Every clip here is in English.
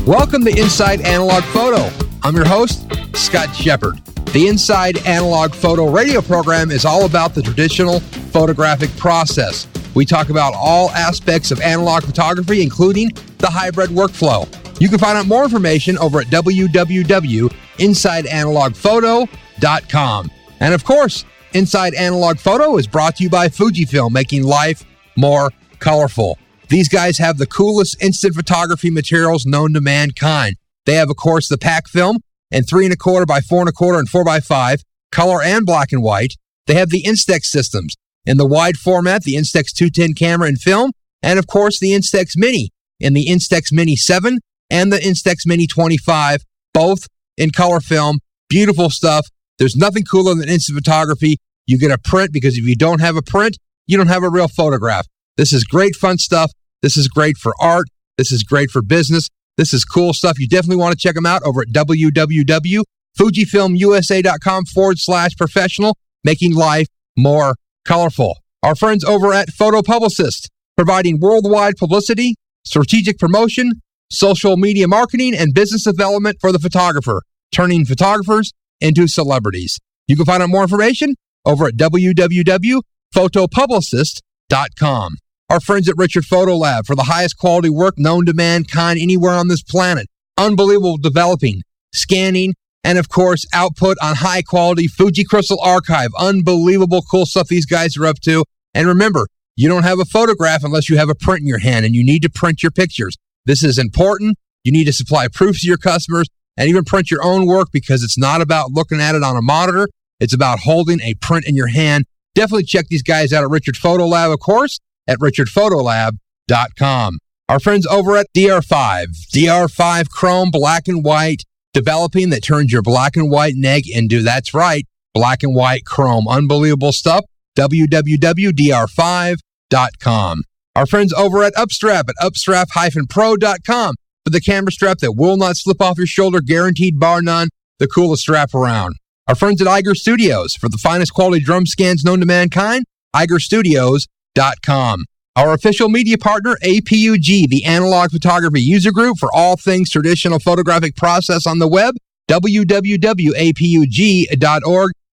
Welcome to Inside Analog Photo. I'm your host, Scott Shepard. The Inside Analog Photo radio program is all about the traditional photographic process. We talk about all aspects of analog photography, including the hybrid workflow. You can find out more information over at www.insideanalogphoto.com. And of course, Inside Analog Photo is brought to you by Fujifilm, making life more colorful. These guys have the coolest instant photography materials known to mankind. They have, of course, the pack film and 3¼ by 4¼ and 4x5, color and black and white. They have the Instax systems in the wide format, the Instax 210 camera and film, and of course the Instax Mini in the Instax Mini 7 and the Instax Mini 25, both in color film. Beautiful stuff. There's nothing cooler than instant photography. You get a print, because if you don't have a print, you don't have a real photograph. This is great fun stuff. This is great for art. This is great for business. This is cool stuff. You definitely want to check them out over at www.fujifilmusa.com/professional, making life more colorful. Our friends over at Photo Publicist, providing worldwide publicity, strategic promotion, social media marketing, and business development for the photographer, turning photographers into celebrities. You can find out more information over at www.photopublicist.com. Our friends at Richard Photo Lab, for the highest quality work known to mankind anywhere on this planet. Unbelievable developing, scanning, and of course, output on high quality Fuji Crystal Archive. Unbelievable cool stuff these guys are up to. And remember, you don't have a photograph unless you have a print in your hand, and you need to print your pictures. This is important. You need to supply proofs to your customers and even print your own work, because it's not about looking at it on a monitor. It's about holding a print in your hand. Definitely check these guys out at Richard Photo Lab, of course, at richardphotolab.com. Our friends over at DR5 Chrome Black and White, developing that turns your black and white neg into, that's right, black and white chrome. Unbelievable stuff. www.dr5.com. Our friends over at Upstrap upstrap-pro.com for the camera strap that will not slip off your shoulder, guaranteed bar none, the coolest strap around. Our friends at Iger Studios for the finest quality drum scans known to mankind, igerstudios.com. Our official media partner, APUG, the Analog Photography User Group for all things traditional photographic process on the web, www.apug.org.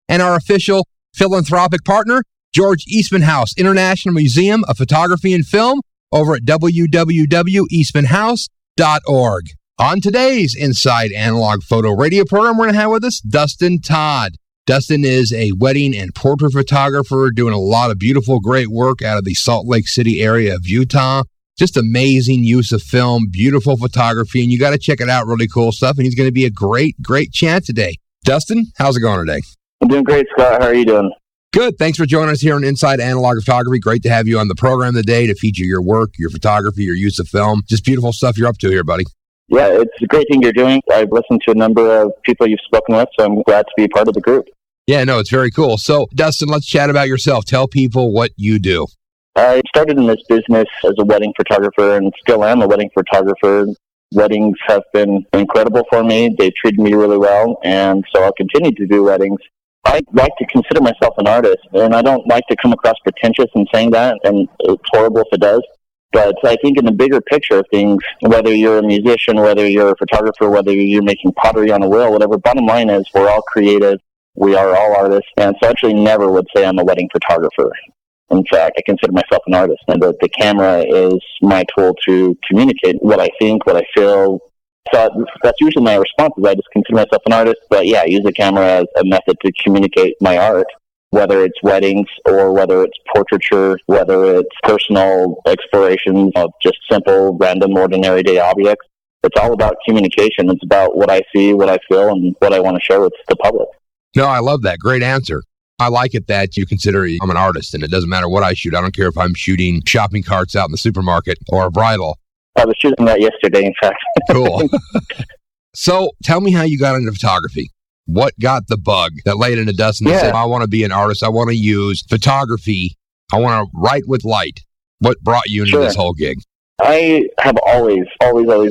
And our official philanthropic partner, George Eastman House International Museum of Photography and Film, over at www.eastmanhouse.org. On today's Inside Analog Photo radio program, we're going to have with us Duston Todd. Duston is a wedding and portrait photographer doing a lot of beautiful, great work out of the Salt Lake City area of Utah. Just amazing use of film, beautiful photography, and you got to check it out. Really cool stuff, and he's going to be a great chat today. Duston, how's it going today? I'm doing great, Scott. How are you doing? Good. Thanks for joining us here on Inside Analog Photography. Great to have you on the program today to feature your work, your photography, your use of film. Just beautiful stuff you're up to here, buddy. Yeah, it's a great thing you're doing. I've listened to a number of people you've spoken with, so I'm glad to be part of the group. Yeah, no, it's very cool. So, Duston, let's chat about yourself. Tell people what you do. I started in this business as a wedding photographer and still am a wedding photographer. Weddings have been incredible for me. They've treated me really well, and so I'll continue to do weddings. I like to consider myself an artist, and I don't like to come across pretentious in saying that, and it's horrible if it does. But I think in the bigger picture of things, whether you're a musician, whether you're a photographer, whether you're making pottery on a wheel, whatever, bottom line is we're all creative. We are all artists, and so I actually never would say I'm a wedding photographer. In fact, I consider myself an artist, and the camera is my tool to communicate what I think, what I feel. So that's usually my response, is I just consider myself an artist, but yeah, I use the camera as a method to communicate my art, whether it's weddings or whether it's portraiture, whether it's personal explorations of just simple, random, ordinary day objects. It's all about communication. It's about what I see, what I feel, and what I want to share with the public. No, I love that. Great answer. I like it that you consider I'm an artist, and it doesn't matter what I shoot. I don't care if I'm shooting shopping carts out in the supermarket or a bridal. I was shooting that yesterday, in fact. Cool. So tell me how you got into photography. What got the bug that laid into Dustin and said, I want to be an artist. I want to use photography. I want to write with light. What brought you into this whole gig? I have always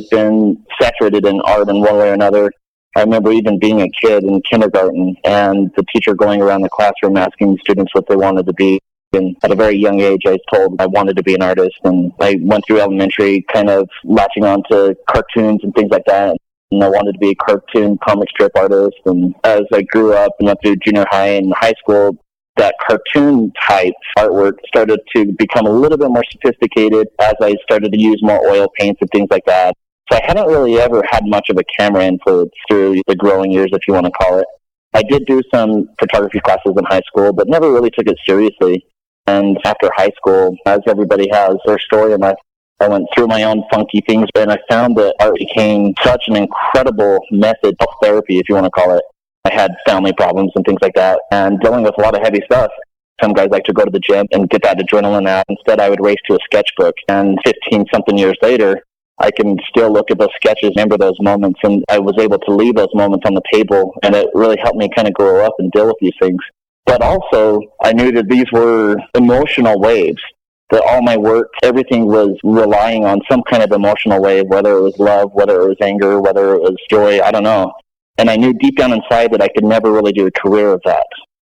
been saturated in art in one way or another. I remember even being a kid in kindergarten and the teacher going around the classroom asking students what they wanted to be. And at a very young age, I was told I wanted to be an artist. And I went through elementary kind of latching on to cartoons and things like that. And I wanted to be a cartoon comic strip artist. And as I grew up and went through junior high and high school, that cartoon type artwork started to become a little bit more sophisticated as I started to use more oil paints and things like that. So I hadn't really ever had much of a camera influence through the growing years, if you want to call it. I did do some photography classes in high school, but never really took it seriously. And after high school, as everybody has their story in life, I went through my own funky things, and I found that art became such an incredible method of therapy, if you want to call it. I had family problems and things like that, and dealing with a lot of heavy stuff. Some guys like to go to the gym and get that adrenaline out. Instead, I would race to a sketchbook, and 15-something years later, I can still look at those sketches, remember those moments, and I was able to leave those moments on the table, and it really helped me kind of grow up and deal with these things. But also, I knew that these were emotional waves, that all my work, everything was relying on some kind of emotional wave, whether it was love, whether it was anger, whether it was joy, I don't know. And I knew deep down inside that I could never really do a career of that.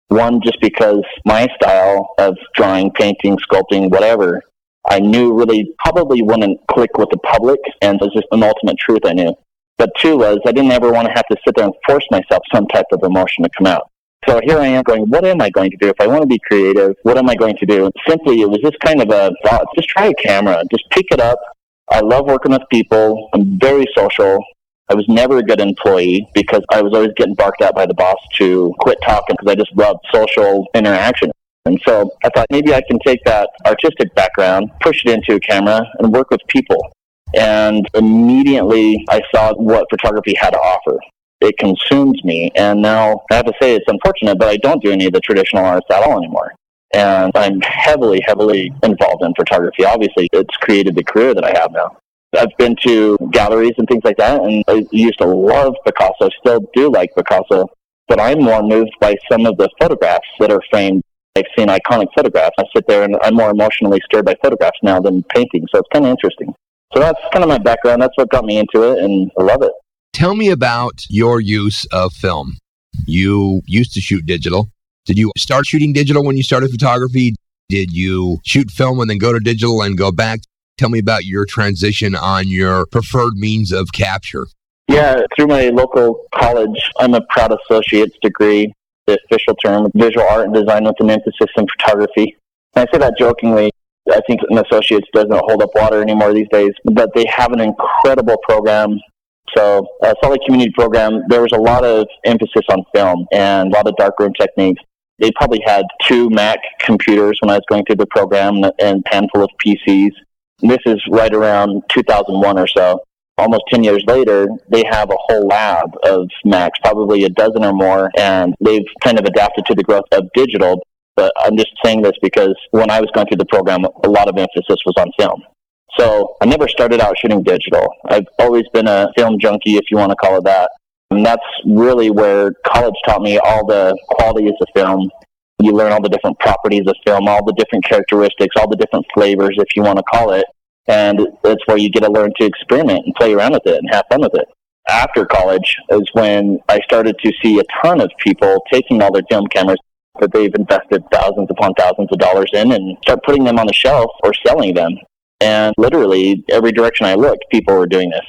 One, just because my style of drawing, painting, sculpting, whatever, I knew really probably wouldn't click with the public, and it was just an ultimate truth I knew. But two was, I didn't ever want to have to sit there and force myself some type of emotion to come out. So here I am going, what am I going to do? If I want to be creative, what am I going to do? Simply, it was just kind of a thought, just try a camera, just pick it up. I love working with people. I'm very social. I was never a good employee because I was always getting barked at by the boss to quit talking because I just loved social interaction. And so I thought maybe I can take that artistic background, push it into a camera, and work with people. And immediately I saw what photography had to offer. It consumes me. And now I have to say it's unfortunate, but I don't do any of the traditional arts at all anymore. And I'm heavily, heavily involved in photography. Obviously, it's created the career that I have now. I've been to galleries and things like that, and I used to love Picasso, still do like Picasso, but I'm more moved by some of the photographs that are framed. I've seen iconic photographs. I sit there and I'm more emotionally stirred by photographs now than painting, so it's kind of interesting. So that's kind of my background. That's what got me into it, and I love it. Tell me about your use of film. You used to shoot digital. Did you start shooting digital when you started photography? Did you shoot film and then go to digital and go back? Tell me about your transition on your preferred means of capture. Yeah, through my local college, I'm a proud associate's degree, the official term, visual art and design with an emphasis in photography. And I say that jokingly. I think an associate's doesn't hold up water anymore these days, but they have an incredible program. So Salt Lake Community Program, there was a lot of emphasis on film and a lot of darkroom techniques. They probably had 2 Mac computers when I was going through the program and a handful of PCs. This is right around 2001 or so. Almost 10 years later, they have a whole lab of Macs, probably a dozen or more, and they've kind of adapted to the growth of digital. But I'm just saying this because when I was going through the program, a lot of emphasis was on film. So I never started out shooting digital. I've always been a film junkie, if you want to call it that. And that's really where college taught me all the qualities of film. You learn all the different properties of film, all the different characteristics, all the different flavors, if you want to call it. And that's where you get to learn to experiment and play around with it and have fun with it. After college is when I started to see a ton of people taking all their film cameras that they've invested thousands upon thousands of dollars in and start putting them on the shelf or selling them. And literally every direction I looked, people were doing this.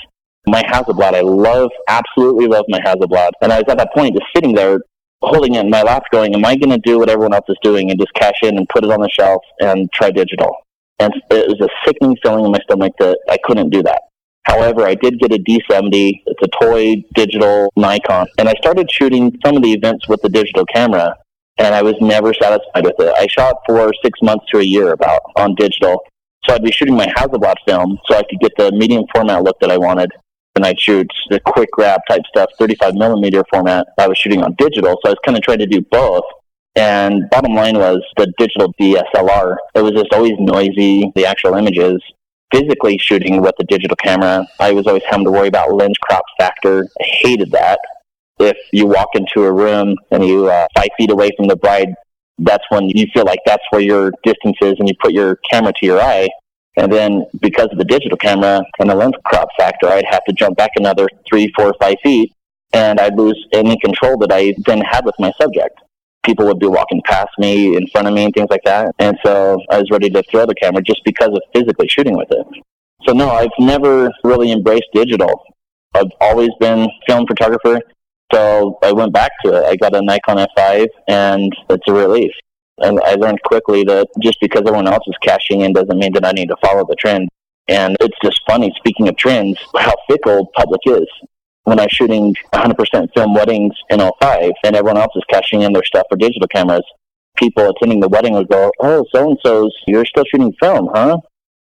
My Hasselblad, I absolutely love my Hasselblad. And I was at that point just sitting there holding it in my lap going, am I going to do what everyone else is doing and just cash in and put it on the shelf and try digital? And it was a sickening feeling in my stomach that I couldn't do that. However, I did get a D70. It's a toy digital Nikon. And I started shooting some of the events with the digital camera, and I was never satisfied with it. I shot for 6 months to a year about on digital. So I'd be shooting my Hasselblad film so I could get the medium format look that I wanted. And I'd shoot the quick grab type stuff, 35 millimeter format. I was shooting on digital, so I was kind of trying to do both. And bottom line was the digital DSLR. It was just always noisy, the actual images. Physically shooting with the digital camera, I was always having to worry about lens crop factor. I hated that. If you walk into a room and you 5 feet away from the bride, that's when you feel like that's where your distance is, and you put your camera to your eye. And then because of the digital camera and the lens crop factor, I'd have to jump back another 3, 4, 5 feet, and I'd lose any control that I then had with my subject. people would be walking past me, in front of me, and things like that. And so I was ready to throw the camera just because of physically shooting with it. So no, I've never really embraced digital. I've always been a film photographer. So I went back to it. I got a Nikon F5, and it's a relief. And I learned quickly that just because everyone else is cashing in doesn't mean that I need to follow the trend. And it's just funny, speaking of trends, how fickle public is. When I'm shooting 100% film weddings in 05 and everyone else is cashing in their stuff for digital cameras, people attending the wedding would go, "Oh, so-and-so's, you're still shooting film, huh?"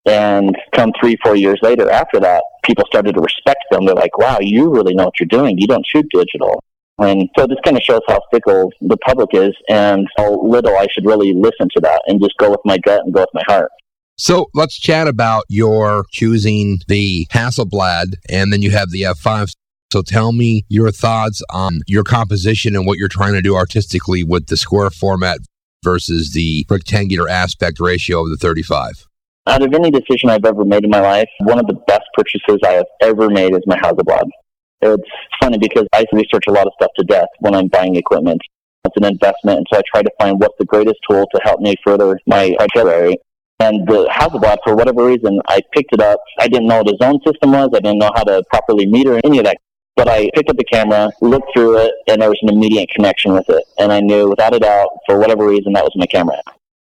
And come 3-4 years later after that, people started to respect them. They're like, "Wow, you really know what you're doing. You don't shoot digital." And so this kind of shows how fickle the public is and how little I should really listen to that and just go with my gut and go with my heart. So let's chat about your choosing the Hasselblad, and then you have the F5. So tell me your thoughts on your composition and what you're trying to do artistically with the square format versus the rectangular aspect ratio of the 35. Out of any decision I've ever made in my life, one of the best purchases I have ever made is my Hasselblad. It's funny because I research a lot of stuff to death when I'm buying equipment. It's an investment, and so I try to find what's the greatest tool to help me further my itinerary. And the Hasselblad, for whatever reason, I picked it up. I didn't know what a zone system was. I didn't know how to properly meter any of that. But I picked up the camera, looked through it, and there was an immediate connection with it. And I knew without a doubt, for whatever reason, that was my camera.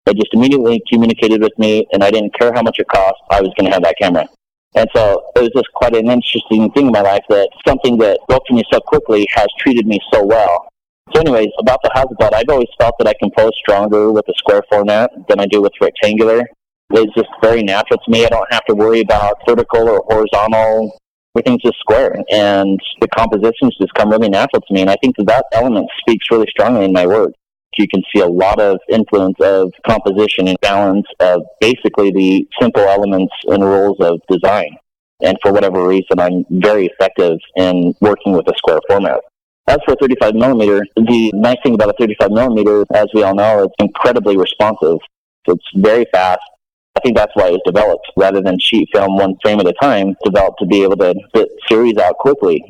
It just immediately communicated with me, and I didn't care how much it cost. I was going to have that camera. And so it was just quite an interesting thing in my life that something that broke to me so quickly has treated me so well. So anyways, about the Hasselblad, I've always felt that I compose stronger with a square format than I do with rectangular. It's just very natural to me. I don't have to worry about vertical or horizontal. Everything's just square, and the compositions just come really natural to me. And I think that element speaks really strongly in my work. You can see a lot of influence of composition and balance of basically the simple elements and rules of design. And for whatever reason, I'm very effective in working with a square format. As for 35 millimeter, the nice thing about a 35 millimeter, as we all know, it's incredibly responsive. It's very fast. I think that's why it was developed. Rather than sheet film one frame at a time, developed to be able to fit series out quickly.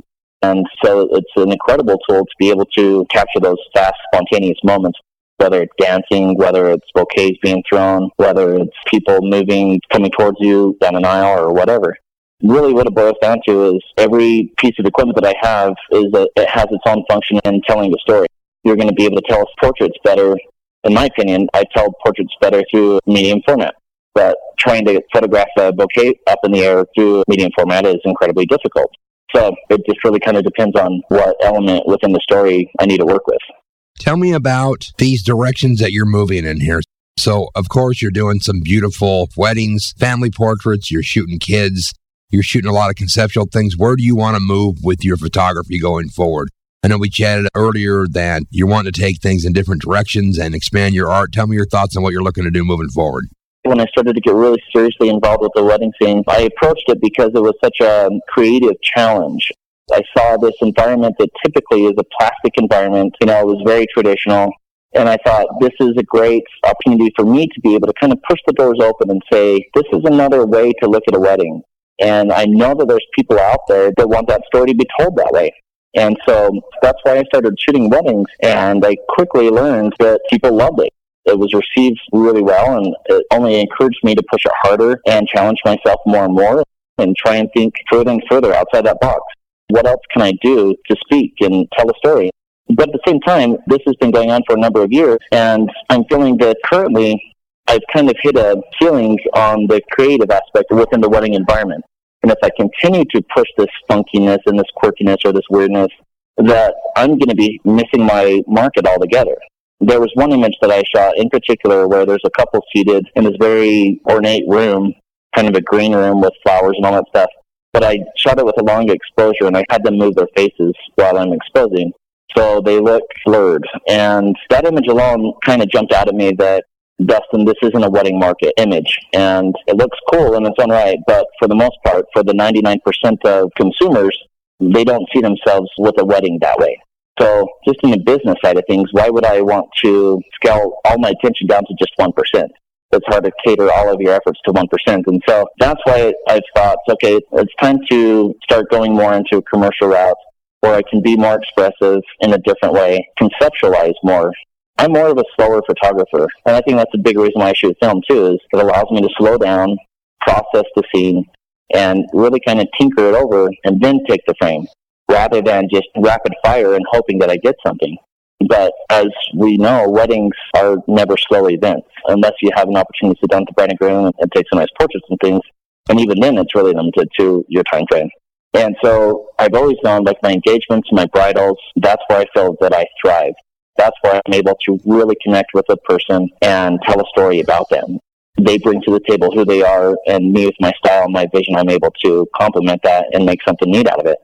And so it's an incredible tool to be able to capture those fast, spontaneous moments, whether it's dancing, whether it's bouquets being thrown, whether it's people moving, coming towards you down an aisle or whatever. Really what it boils down to is every piece of equipment that I have is that it has its own function in telling the story. You're going to be able to tell portraits better. In my opinion, I tell portraits better through medium format. But trying to photograph a bouquet up in the air through medium format is incredibly difficult. So it just really kind of depends on what element within the story I need to work with. Tell me about these directions that you're moving in here. So, of course, you're doing some beautiful weddings, family portraits, you're shooting kids, you're shooting a lot of conceptual things. Where do you want to move with your photography going forward? I know we chatted earlier that you want to take things in different directions and expand your art. Tell me your thoughts on what you're looking to do moving forward. When I started to get really seriously involved with the wedding scene, I approached it because it was such a creative challenge. I saw this environment that typically is a plastic environment. It was very traditional. And I thought, this is a great opportunity for me to be able to kind of push the doors open and say, this is another way to look at a wedding. And I know that there's people out there that want that story to be told that way. And so that's why I started shooting weddings. And I quickly learned that people loved it. It was received really well, and it only encouraged me to push it harder and challenge myself more and more and try and think further and further outside that box. What else can I do to speak and tell a story? But at the same time, this has been going on for a number of years, and I'm feeling that currently I've kind of hit a ceiling on the creative aspect within the wedding environment. And if I continue to push this funkiness and this quirkiness or this weirdness, that I'm going to be missing my market altogether. There was one image that I shot in particular where there's a couple seated in this very ornate room, kind of a green room with flowers and all that stuff. But I shot it with a long exposure, and I had them move their faces while I'm exposing. So they look blurred. And that image alone kind of jumped out at me that, Dustin, this isn't a wedding market image. And it looks cool in its own right, but for the most part, for the 99% of consumers, they don't see themselves with a wedding that way. So just in the business side of things, why would I want to scale all my attention down to just 1%? It's hard to cater all of your efforts to 1%. And so that's why I've thought, okay, it's time to start going more into a commercial route where I can be more expressive in a different way, conceptualize more, I'm more of a slower photographer. And I think that's a big reason why I shoot film too, is it allows me to slow down, process the scene, and really kind of tinker it over and then take the frame, rather than just rapid fire and hoping that I get something. But as we know, weddings are never slow events unless you have an opportunity to sit down with the bride and groom and take some nice portraits and things. And even then, it's really limited to your time frame. And so I've always known, like, my engagements, my bridals, that's where I feel that I thrive. That's where I'm able to really connect with a person and tell a story about them. They bring to the table who they are, and me with my style and my vision, I'm able to complement that and make something neat out of it.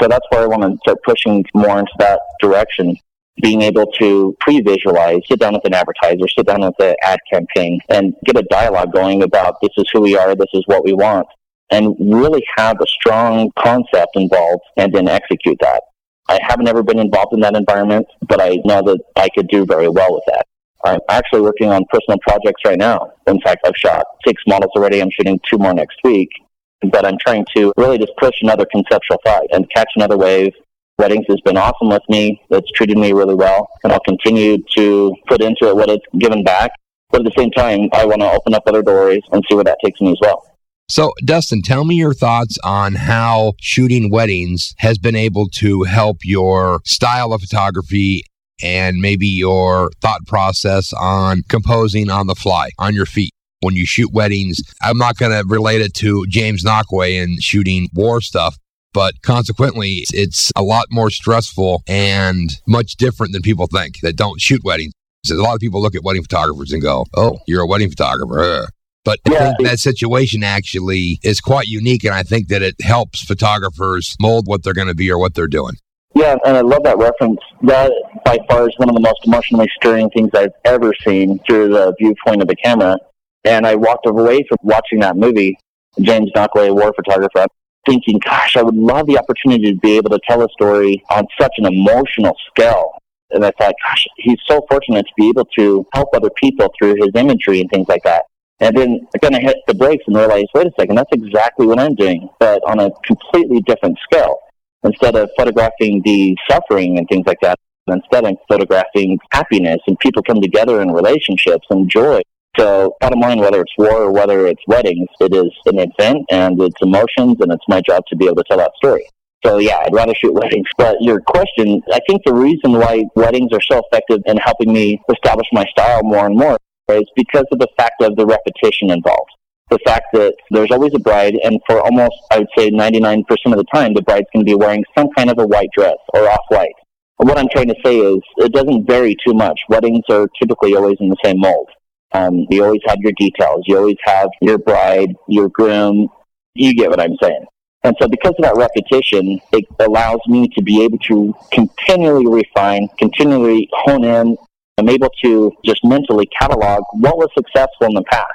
So that's where I want to start pushing more into that direction, being able to pre-visualize, sit down with an advertiser, sit down with the ad campaign, and get a dialogue going about this is who we are, this is what we want, and really have a strong concept involved and then execute that. I haven't ever been involved in that environment, but I know that I could do very well with that. I'm actually working on personal projects right now. In fact, I've shot 6 models already. I'm shooting 2 more next week. But I'm trying to really just push another conceptual thought and catch another wave. Weddings has been awesome with me. It's treated me really well. And I'll continue to put into it what it's given back. But at the same time, I want to open up other doors and see where that takes me as well. So, Duston, tell me your thoughts on how shooting weddings has been able to help your style of photography and maybe your thought process on composing on the fly, on your feet. When you shoot weddings, I'm not going to relate it to James Knockway and shooting war stuff, but consequently, it's a lot more stressful and much different than people think that don't shoot weddings. So a lot of people look at wedding photographers and go, oh, you're a wedding photographer. But I think that situation actually is quite unique, and I think that it helps photographers mold what they're going to be or what they're doing. Yeah, and I love that reference. That, by far, is one of the most emotionally stirring things I've ever seen through the viewpoint of the camera. And I walked away from watching that movie, James Knockway, war photographer, thinking, gosh, I would love the opportunity to be able to tell a story on such an emotional scale. And I thought, gosh, he's so fortunate to be able to help other people through his imagery and things like that. And then I kind of hit the brakes and realized, wait a second, that's exactly what I'm doing, but on a completely different scale. Instead of photographing the suffering and things like that, instead I'm photographing happiness and people come together in relationships and joy. So bottom line, whether it's war or whether it's weddings, it is an event and it's emotions, and it's my job to be able to tell that story. So yeah, I'd rather shoot weddings. But your question, I think the reason why weddings are so effective in helping me establish my style more and more is because of the fact of the repetition involved. The fact that there's always a bride, and for almost, I would say 99% of the time, the bride's going to be wearing some kind of a white dress or off-white. And what I'm trying to say is it doesn't vary too much. Weddings are typically always in the same mold. You always have your details. You always have your bride, your groom. You get what I'm saying. And so because of that repetition, it allows me to be able to continually refine, continually hone in. I'm able to just mentally catalog what was successful in the past.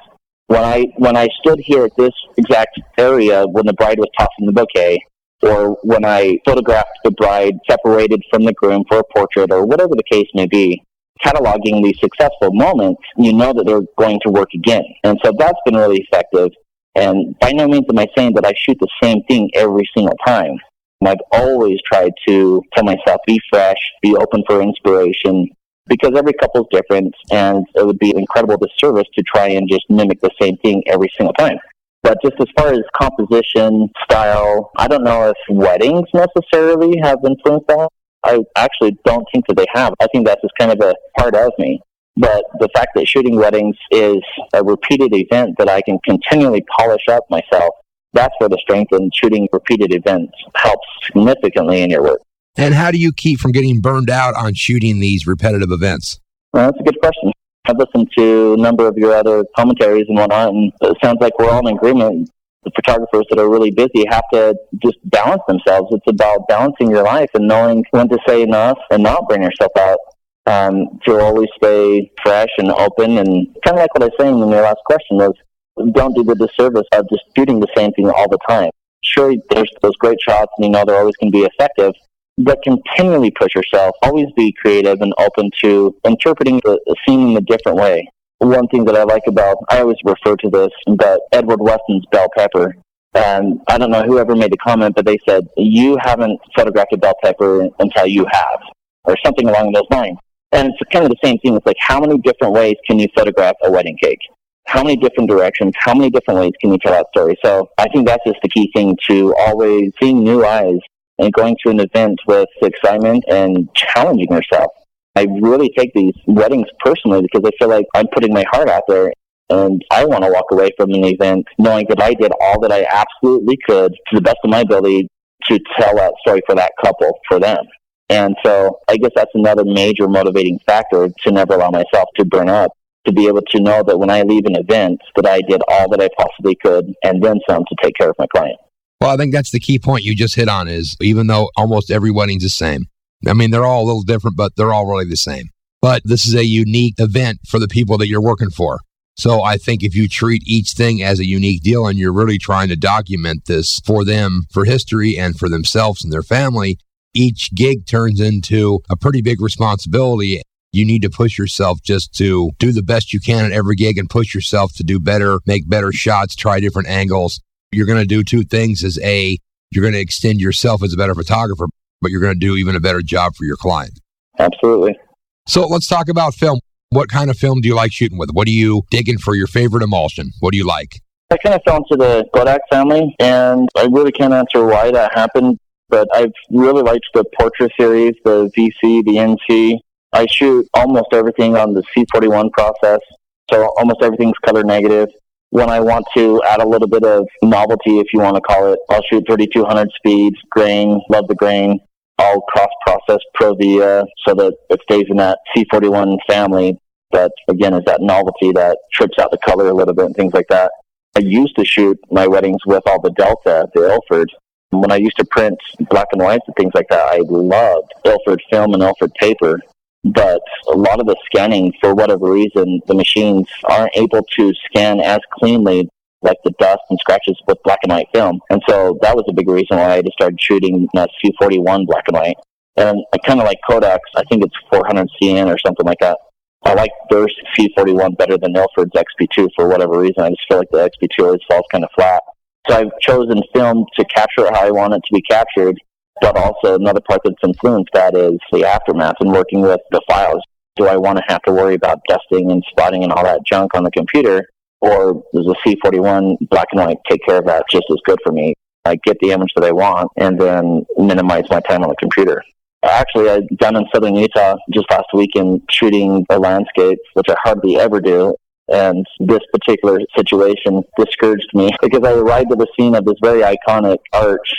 When I stood here at this exact area when the bride was tossing the bouquet, or when I photographed the bride separated from the groom for a portrait, or whatever the case may be, cataloging these successful moments, you know that they're going to work again. And so that's been really effective. And by no means am I saying that I shoot the same thing every single time. I've always tried to tell myself, be fresh, be open for inspiration, because every couple's different, and it would be an incredible disservice to try and just mimic the same thing every single time. But just as far as composition, style, I don't know if weddings necessarily have influenced that. I actually don't think that they have. I think that's just kind of a part of me. But the fact that shooting weddings is a repeated event that I can continually polish up myself, that's where the strength in shooting repeated events helps significantly in your work. And how do you keep from getting burned out on shooting these repetitive events? Well, that's a good question. I've listened to a number of your other commentaries and whatnot, and it sounds like we're all in agreement. The photographers that are really busy have to just balance themselves. It's about balancing your life and knowing when to say enough and not bring yourself out. To always stay fresh and open, and kind of like what I was saying in your last question was, don't do the disservice of just shooting the same thing all the time. Sure, there's those great shots, and you know they're always going to be effective, but continually push yourself. Always be creative and open to interpreting the scene in a different way. One thing that I like about, I always refer to this, but Edward Weston's bell pepper. And I don't know whoever made the comment, but they said, you haven't photographed a bell pepper until you have, or something along those lines. And it's kind of the same thing. It's like, how many different ways can you photograph a wedding cake? How many different directions? How many different ways can you tell that story? So I think that's just the key thing, to always seeing new eyes and going to an event with excitement and challenging yourself. I really take these weddings personally because I feel like I'm putting my heart out there, and I want to walk away from an event knowing that I did all that I absolutely could to the best of my ability to tell that story for that couple, for them. And so I guess that's another major motivating factor to never allow myself to burn up, to be able to know that when I leave an event that I did all that I possibly could and then some to take care of my client. Well, I think that's the key point you just hit on, is even though almost every wedding's the same, I mean, they're all a little different, but they're all really the same. But this is a unique event for the people that you're working for. So I think if you treat each thing as a unique deal and you're really trying to document this for them, for history and for themselves and their family, each gig turns into a pretty big responsibility. You need to push yourself just to do the best you can at every gig and push yourself to do better, make better shots, try different angles. You're going to do two things. You're going to extend yourself as a better photographer, but you're going to do even a better job for your client. Absolutely. So let's talk about film. What kind of film do you like shooting with? What are you digging for your favorite emulsion? What do you like? I kind of fell into the Kodak family, and I really can't answer why that happened, but I've really liked the Portrait series, the VC, the NC. I shoot almost everything on the C41 process, so almost everything's color negative. When I want to add a little bit of novelty, if you want to call it, I'll shoot 3200 speeds, grain, love the grain. I'll cross-process Provia so that it stays in that C41 family. That, again, is that novelty that trips out the color a little bit and things like that. I used to shoot my weddings with all the Delta, the Ilford. When I used to print black and whites and things like that, I loved Ilford film and Ilford paper. But a lot of the scanning, for whatever reason, the machines aren't able to scan as cleanly like the dust and scratches with black and white film. And so that was a big reason why I just started shooting C41 black and white. And I kind of like Kodak's, I think it's 400 CN or something like that. I like their C41 better than Ilford's XP2 for whatever reason. I just feel like the XP2 always falls kind of flat. So I've chosen film to capture it how I want it to be captured. But also another part that's influenced that is the aftermath and working with the files. Do I want to have to worry about dusting and spotting and all that junk on the computer? Or does the C41 black and white take care of that just as good for me? I get the image that I want and then minimize my time on the computer. Actually, I'm down in southern Utah just last weekend shooting a landscape, which I hardly ever do. And this particular situation discouraged me because I arrived at the scene of this very iconic arch,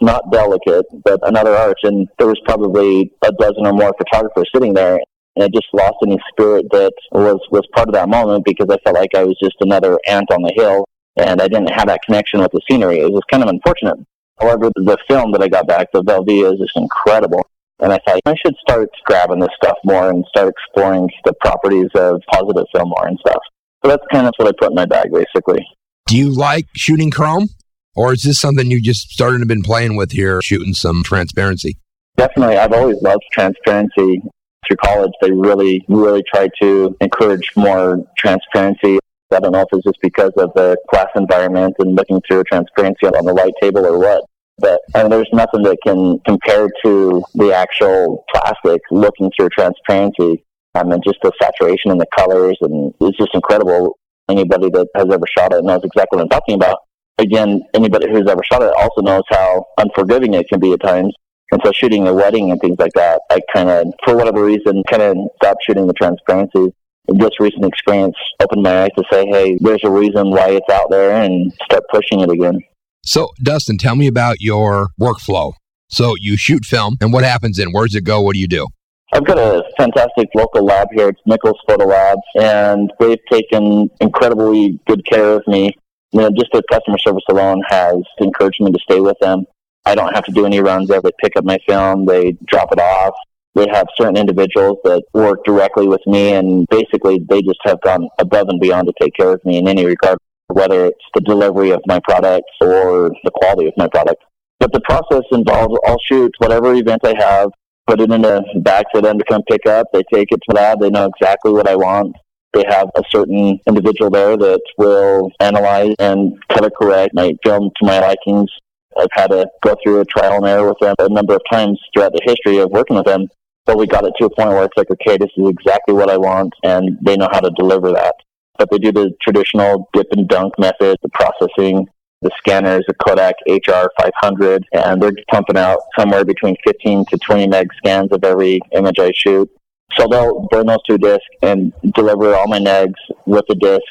not delicate, but another arch. And there was probably a dozen or more photographers sitting there. And I just lost any spirit that was part of that moment because I felt like I was just another ant on the hill and I didn't have that connection with the scenery. It was kind of unfortunate. However, the film that I got back, the Velvia, is just incredible. And I thought I should start grabbing this stuff more and start exploring the properties of positive film more and stuff. So that's kind of what I put in my bag, basically. Do you like shooting chrome? Or is this something you just started to been playing with here, shooting some transparency? Definitely. I've always loved transparency. Through college, they really, really tried to encourage more transparency. I don't know if it's just because of the class environment and looking through transparency on the light table or what. But there's nothing that can compare to the actual plastic looking through transparency. And just the saturation in the colors, and it's just incredible. Anybody that has ever shot it knows exactly what I'm talking about. Again, anybody who's ever shot it also knows how unforgiving it can be at times. And so shooting a wedding and things like that, I kind of, for whatever reason, kind of stopped shooting the transparency. This recent experience opened my eyes to say, hey, there's a reason why it's out there, and start pushing it again. So, Dustin, tell me about your workflow. So you shoot film, and what happens then? Where does it go? What do you do? I've got a fantastic local lab here. It's Nichols Photo Labs, and they've taken incredibly good care of me. Just their customer service alone has encouraged me to stay with them. I don't have to do any runs there. They pick up my film, they drop it off. They have certain individuals that work directly with me, and basically they just have gone above and beyond to take care of me in any regard, whether it's the delivery of my products or the quality of my product. But the process involves, I'll shoot whatever event I have, put it in a bag for them to come pick up. They take it to the lab. They know exactly what I want. They have a certain individual there that will analyze and color correct my film to my likings. I've had to go through a trial and error with them a number of times throughout the history of working with them. But we got it to a point where it's like, okay, this is exactly what I want, and they know how to deliver that. But they do the traditional dip and dunk method, the processing, the scanners, the Kodak HR500, and they're pumping out somewhere between 15 to 20 meg scans of every image I shoot. So they'll burn those to a disk and deliver all my negs with the disk.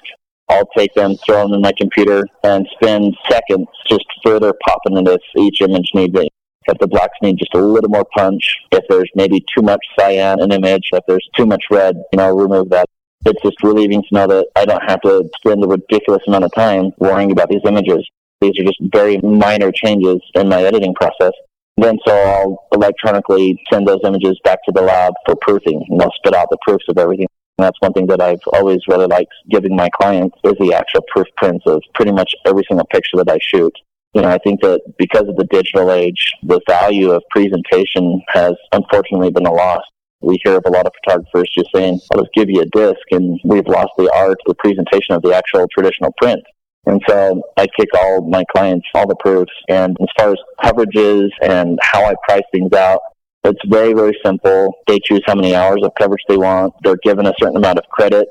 I'll take them, throw them in my computer, and spend seconds just further popping into each image needs it. If the blacks need just a little more punch, if there's maybe too much cyan in an image, if there's too much red, remove that. It's just relieving to know that I don't have to spend a ridiculous amount of time worrying about these images. These are just very minor changes in my editing process. Then so I'll electronically send those images back to the lab for proofing, and they'll spit out the proofs of everything. And that's one thing that I've always really liked giving my clients is the actual proof prints of pretty much every single picture that I shoot. I think that because of the digital age, the value of presentation has unfortunately been lost. We hear of a lot of photographers just saying, I'll just give you a disc, and we've lost the art, the presentation of the actual traditional print. And so I kick all my clients, all the proofs. And as far as coverages and how I price things out, it's very, very simple. They choose how many hours of coverage they want. They're given a certain amount of credit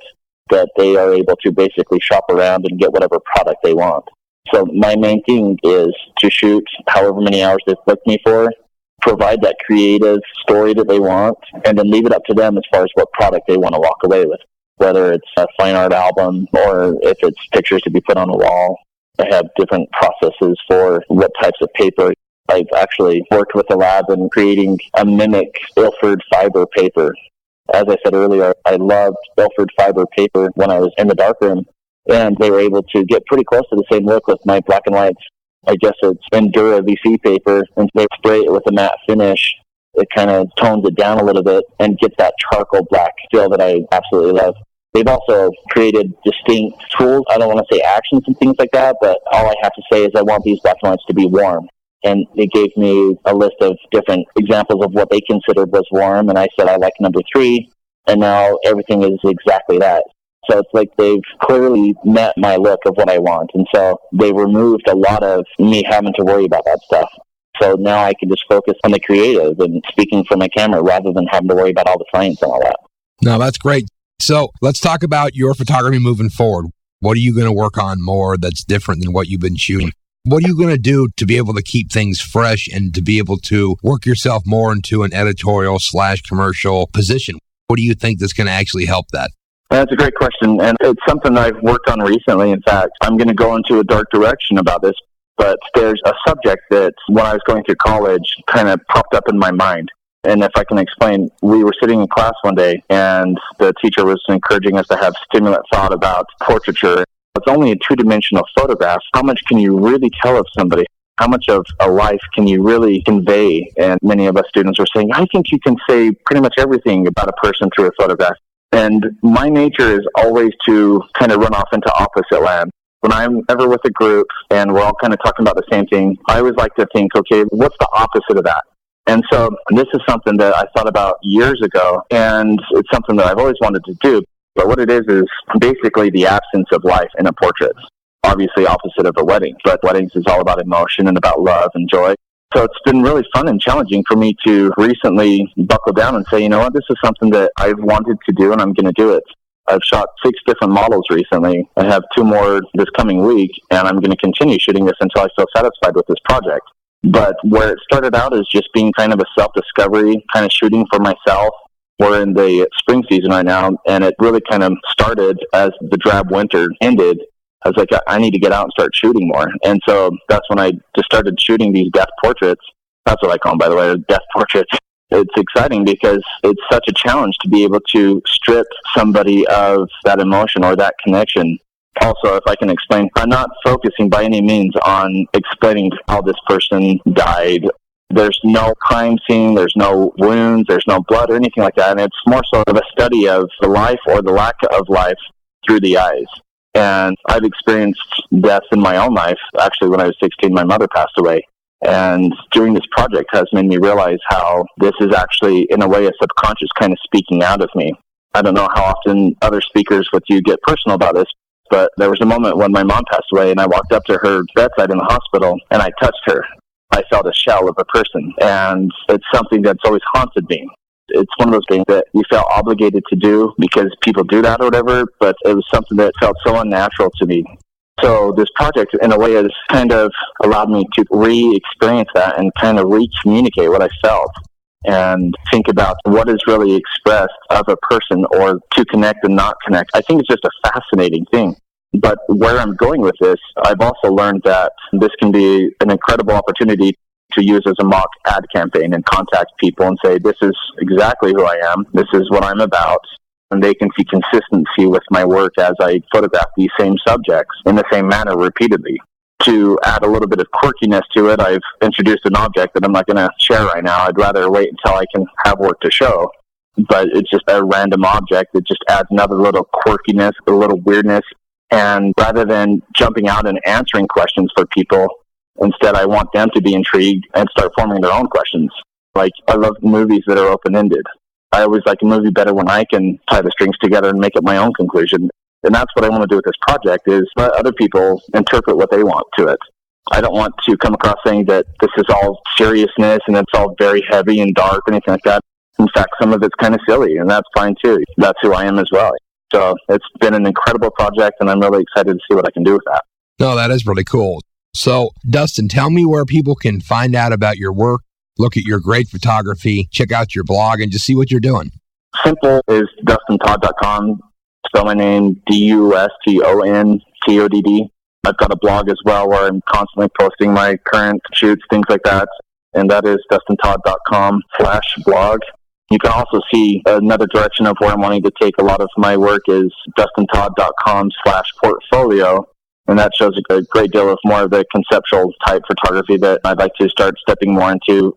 that they are able to basically shop around and get whatever product they want. So my main thing is to shoot however many hours they've booked me for, provide that creative story that they want, and then leave it up to them as far as what product they want to walk away with, whether it's a fine art album or if it's pictures to be put on a wall. I have different processes for what types of paper. I've actually worked with the lab in creating a mimic Ilford fiber paper. As I said earlier, I loved Ilford fiber paper when I was in the darkroom, and they were able to get pretty close to the same look with my black and whites. I guess it's Endura VC paper, and they spray it with a matte finish. It kind of tones it down a little bit and gets that charcoal black feel that I absolutely love. They've also created distinct tools. I don't want to say actions and things like that, but all I have to say is I want these black and whites to be warm. And it gave me a list of different examples of what they considered was warm, and I said I like number 3, and now everything is exactly that. So it's like they've clearly met my look of what I want. And so they removed a lot of me having to worry about that stuff. So now I can just focus on the creative and speaking from my camera rather than having to worry about all the science and all that. No, that's great. So let's talk about your photography moving forward. What are you going to work on more that's different than what you've been shooting? What are you going to do to be able to keep things fresh and to be able to work yourself more into an editorial/commercial position? What do you think that's going to actually help that? That's a great question, and it's something I've worked on recently. In fact, I'm going to go into a dark direction about this, but there's a subject that when I was going through college kind of popped up in my mind. And if I can explain, we were sitting in class one day, and the teacher was encouraging us to have stimulant thought about portraiture. It's only a two-dimensional photograph. How much can you really tell of somebody? How much of a life can you really convey? And many of us students were saying, I think you can say pretty much everything about a person through a photograph. And my nature is always to kind of run off into opposite land. When I'm ever with a group and we're all kind of talking about the same thing, I always like to think, okay, what's the opposite of that? And so this is something that I thought about years ago, and it's something that I've always wanted to do. But what it is basically the absence of life in a portrait. Obviously opposite of a wedding, but weddings is all about emotion and about love and joy. So it's been really fun and challenging for me to recently buckle down and say, you know what, this is something that I've wanted to do and I'm going to do it. I've shot 6 different models recently. I have 2 more this coming week, and I'm going to continue shooting this until I feel satisfied with this project. But where it started out is just being kind of a self-discovery, kind of shooting for myself. We're in the spring season right now, and it really kind of started as the drab winter ended. I was like, I need to get out and start shooting more. And so that's when I just started shooting these death portraits. That's what I call them, by the way, death portraits. It's exciting because it's such a challenge to be able to strip somebody of that emotion or that connection. Also, if I can explain, I'm not focusing by any means on explaining how this person died. There's no crime scene, there's no wounds, there's no blood or anything like that. And it's more so of a study of the life or the lack of life through the eyes. And I've experienced death in my own life. Actually, when I was 16, my mother passed away. And doing this project has made me realize how this is actually, in a way, a subconscious kind of speaking out of me. I don't know how often other speakers with you get personal about this, but there was a moment when my mom passed away, and I walked up to her bedside in the hospital, and I touched her. I felt a shell of a person, and it's something that's always haunted me. it's one of those things that you felt obligated to do because people do that or whatever, but it was something that felt so unnatural to me. So this project, in a way, has kind of allowed me to re-experience that and kind of re-communicate what I felt and think about what is really expressed of a person, or to connect and not connect. I think it's just a fascinating thing. But where I'm going with this, I've also learned that this can be an incredible opportunity to use as a mock ad campaign and contact people and say, this is exactly who I am, this is what I'm about. And they can see consistency with my work as I photograph these same subjects in the same manner repeatedly. To add a little bit of quirkiness to it, I've introduced an object that I'm not going to share right now. I'd rather wait until I can have work to show. But it's just a random object that just adds another little quirkiness, a little weirdness. And rather than jumping out and answering questions for people, instead I want them to be intrigued and start forming their own questions. Like, I love movies that are open-ended. I always like a movie better when I can tie the strings together and make up my own conclusion. And that's what I want to do with this project, is let other people interpret what they want to it. I don't want to come across saying that this is all seriousness and it's all very heavy and dark or anything like that. In fact, some of it's kind of silly, and that's fine too. That's who I am as well. So it's been an incredible project, and I'm really excited to see what I can do with that. No, that is really cool. So, Duston, tell me where people can find out about your work, look at your great photography, check out your blog, and just see what you're doing. Simple is DustonTodd.com. Spell my name DustonTodd. I've got a blog as well where I'm constantly posting my current shoots, things like that. And that is DustonTodd.com/blog. You can also see another direction of where I'm wanting to take a lot of my work is DustonTodd.com/portfolio. And that shows a great deal of more of the conceptual type photography that I'd like to start stepping more into,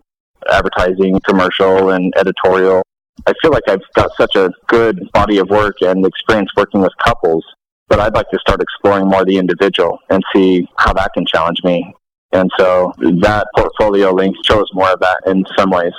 advertising, commercial, and editorial. I feel like I've got such a good body of work and experience working with couples, but I'd like to start exploring more the individual and see how that can challenge me. And so that portfolio link shows more of that in some ways.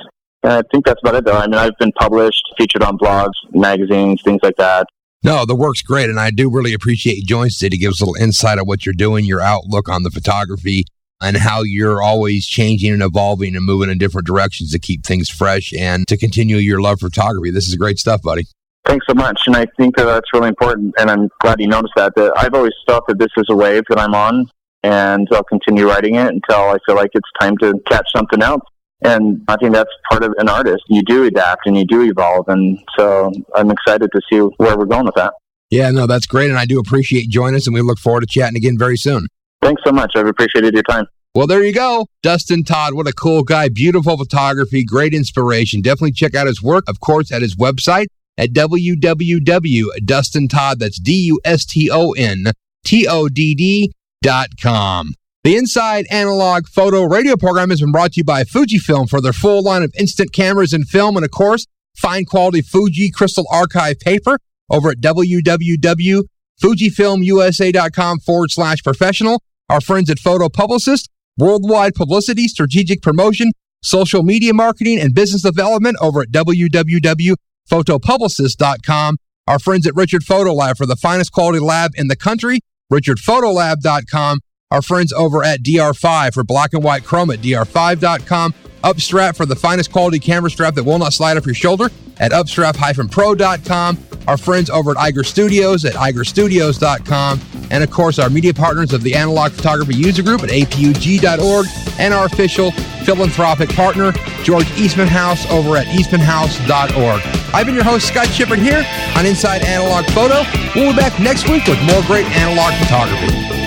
And I think that's about it, though. I mean, I've been published, featured on blogs, magazines, things like that. No, the work's great, and I do really appreciate you joining us today to give us a little insight on what you're doing, your outlook on the photography, and how you're always changing and evolving and moving in different directions to keep things fresh and to continue your love for photography. This is great stuff, buddy. Thanks so much, and I think that that's really important, and I'm glad you noticed that I've always thought that this is a wave that I'm on, and I'll continue writing it until I feel like it's time to catch something else. And I think that's part of an artist. You do adapt and you do evolve. And so I'm excited to see where we're going with that. Yeah, no, that's great. And I do appreciate you joining us, and we look forward to chatting again very soon. Thanks so much. I've appreciated your time. Well, there you go. Duston Todd, what a cool guy. Beautiful photography, great inspiration. Definitely check out his work, of course, at his website at www.DustonTodd, that's DustonTodd.com. The Inside Analog Photo Radio program has been brought to you by Fujifilm for their full line of instant cameras and film, and of course, fine quality Fuji Crystal Archive paper over at www.FujifilmUSA.com/professional. Our friends at Photo Publicist, worldwide publicity, strategic promotion, social media marketing, and business development over at www.photopublicist.com. Our friends at Richard Photo Lab for the finest quality lab in the country, richardphotolab.com. Our friends over at DR5 for black and white chrome at dr5.com. Upstrap for the finest quality camera strap that will not slide off your shoulder at upstrap-pro.com. Our friends over at Iger Studios at igerstudios.com. And of course, our media partners of the Analog Photography User Group at apug.org, and our official philanthropic partner, George Eastman House over at eastmanhouse.org. I've been your host, Scott Shippard, here on Inside Analog Photo. We'll be back next week with more great analog photography.